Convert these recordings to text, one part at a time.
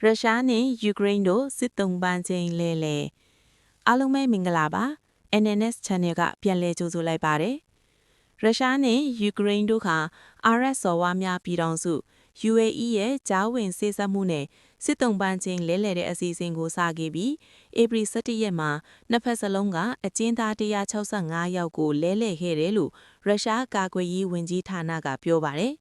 ရုရှားနဲ့ယူကရိန်းတို့စစ်တုံးပန်းချင်းလဲလဲအားလုံးပဲမင်္ဂလာပါ NNS Channel ကပြန်လည်ကြိုဆိုလိုက်ပါတယ်ရုရှားနဲ့ယူကရိန်းတို့ဟာအာရပ်စော်ဝါများပြည်ထောင်စု UAE ရဲ့ကြားဝင်ဆေးစပ်မှုနဲ့စစ်တုံးပန်းချင်းလဲလှယ်တဲ့အစီအစဉ်ကိုစခဲ့ပြီးဧပြီ17ရက်မှာနှစ်ဖက်စလုံးကအကျဉ်းသား165ယောက်ကိုလဲလှယ်ခဲ့တယ်လို့ရုရှားကာကွယ်ရေးဝန်ကြီးဌာနကပြောပါတယ်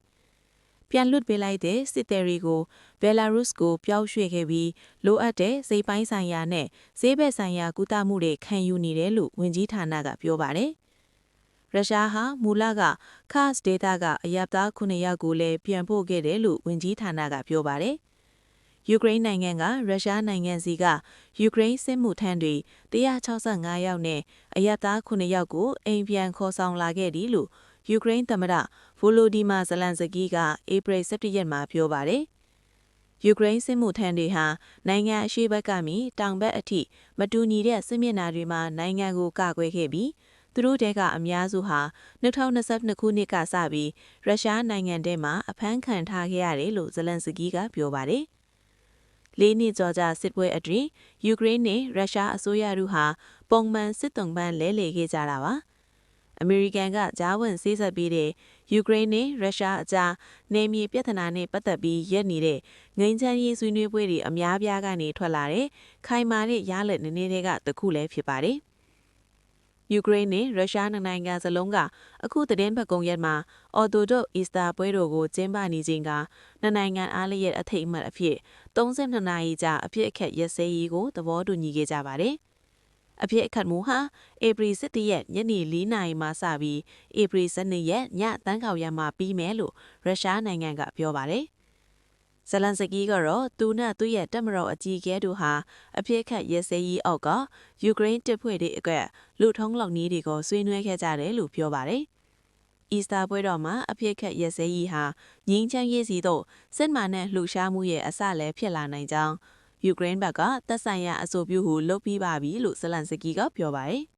ပြန်လွတ်ပေးလိုက်တဲ့စစ်သည်တွေကိုဘယ်လာရုစ်ကိုပြောင်းရွှေ့ခဲ့ပြီးလိုအပ်တဲ့စိတ်ပိုင်းဆိုင်ရာနဲ့ဈေးဘက်ဆိုင်ရာကုသမှုတွေခံယူနေတယ်လို့ဝန်ကြီးဌာနကပြောပါတယ်။ရုရှားဟာမူလက Kars ဒေသကအရပ်သား9ယောက်ကိုလည်းပြန်ပို့ခဲ့တယ်လို့ဝန်ကြီးဌာနကပြောပါတယ်။ယူကရိန်းနိုင်ငံကရုရှားနိုင်ငံစီကယူကရိန်းစစ်မှုထမ်းတွေ165ယောက်နဲ့အရပ်သား9ယောက်ကိုအိမ်ပြန်ခေါ်ဆောင်လာခဲ့တယ်လို့ယူကရိန်းသမ္မတဗိုလိုဒီမာဇလန်စကီးကဧပြီ17ရက်မှာပြောပါတယ်။ယူကရိန်းစစ်မှုထမ်းတွေဟာနိုင်ငံအရှေ့ဘက်ကမှတောင်ဘက်အထိမတူညီတဲ့စစ်မျက်နှာတွေမှာနိုင်ငံကိုကာကွယ်ခဲ့ပြီးသူတို့တဲကအများစုဟာ2022ခုနှစ်ကစပြီးရုရှားနိုင်ငံထဲမှာအဖမ်းခံထားခဲ့ရတယ်လို့ဇလန်စကီးကပြောပါတယ်။လေးနှစ်ကျော်ကြာစစ်ပွဲအတွင်းယူကရိန်းနဲ့ရုရှားအစိုးရတို့ဟာပုံမှန်စစ်တုံးပန်းလဲလှယ်ခဲ့ကြတာပါ။အမေရိကန်ကကြားဝင်ဆေးဆက်ပေးတဲ့ယူကရိန်းနဲ့ရုရှားအကြားနေမြေပြဿနာနဲ့ပတ်သက်ပြီးရက်နေတဲ့ငိမ်းချမ်းရေးဆွေးနွေးပွဲတွေအများပြားကနေထွက်လာတဲ့ခိုင်မာတဲ့ရလဒ်နည်းနည်းတွေကတစ်ခုလည်းဖြစ်ပါတယ်။ယူကရိန်းနဲ့ရုရှားနိုင်ငံစလုံးကအခုသတင်းပတ်ကုန်ရက်မှာအော်တိုဒိုအီစတာပွဲတော်ကိုကျင်းပနေချိန်ကနှစ်နိုင်ငံအားလျက်အထိတ်အမှတ်အဖြစ်32နာရီကြာအဖြစ်အခက်ရက်စဲရေးကိုသဘောတူညီခဲ့ကြပါတယ်။အဖြစ်အခတ်မှုဟာဧပြီ17ရက်ညနေ4နာရီမှစပြီးဧပြီ12ရက်ညတန်းခေါင်ရမှာပြီးမယ်လို့ရုရှားနိုင်ငံကပြောပါတယ်။ဇလန်စကီးကတော့သူနဲ့သူ့ရဲ့တပ်မတော်အကြီးအကဲတို့ဟာအဖြစ်အခတ်ရက်စဲရေးအောက်ကယူကရိန်းတပ်ဖွဲ့တွေအတွက်လူထုံးလောက်နည်းတွေကိုဆွေးနွေးခဲ့ကြတယ်လို့ပြောပါတယ်။အီစတာပွဲတော်မှာအဖြစ်အခတ်ရက်စဲရေးဟာငြိမ်းချမ်းရေးစီတို့စစ်မှန်တဲ့လှူရှားမှုရဲ့အစလည်းဖြစ်လာနိုင်ကြောင်းယူကရိန်းဘက်ကသက်ဆိုင်ရာအဆိုပြုဟုလုပ်ပြီးပါပြီလို့ဇလန်စကီးကပြောပါတယ်